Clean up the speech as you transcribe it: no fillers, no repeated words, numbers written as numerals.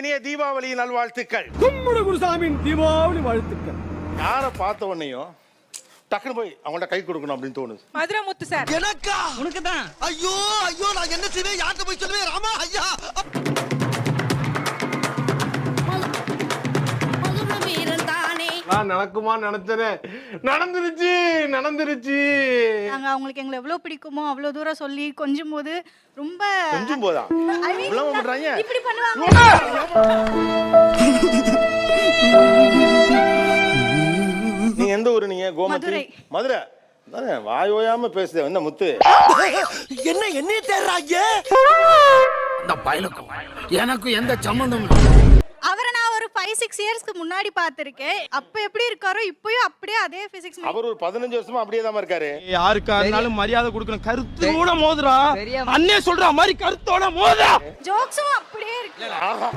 இனிய தீபாவளி நல்வாழ்த்துக்கள். கும்பிடு குருசாமியின் தீபாவளி வாழ்த்துக்கள். யாரை பார்த்த உடனேயும் டக்குனு போய் அவங்கள்ட்ட கை கொடுக்கணும் அப்படின்னு தோணுது. மதுரை முத்து சார். எனக்கா? உனக்கு தான். ஐயோ ஐயோ, நான் என்ன செய்வேன்? யார்கிட்ட போய் சொல்லுவேன்? ராமா ஐயா. நான் நடக்குமா நினைச்சனே, நடந்துருச்சு. நாங்க அவங்களுக்கு எங்களை எவ்வளவு பிடிக்குமோ அவ்வளவு தூரம் சொல்லி கொஞ்சம் போது ரொம்ப கொஞ்சம் போதா இவ்வளவு பண்றாங்க. இப்படி பண்ணுவாங்க. நீங்க எந்த ஊரு? நீங்க கோமதி? மதுரை. மதுரை தானே? வாய் ஓயாம பேசுதே என்ன முத்து. என்னைய தேடுறாங்க. இந்த பயலுக்கும் எனக்கு எந்த சம்பந்தம்? அவரை நான் ஒரு 5-6 இயர்ஸ்க்கு முன்னாடி பார்த்திருக்கேன். அப்ப எப்படி இருக்காரோ இப்பயும் அப்படியே அதே பிசிக்ஸ். அவர் ஒரு 15 வருஷமா அப்படியே தான் இருக்காரு. யாருக்கா இருந்தாலும் மரியாதை கொடுக்கணும். கருத்தோட மோதுறா, அண்ணே சொல்ற மாதிரி கருத்தோட மோதா. ஜோக்ஸும் அப்படியே இருக்கு. ஆஹா.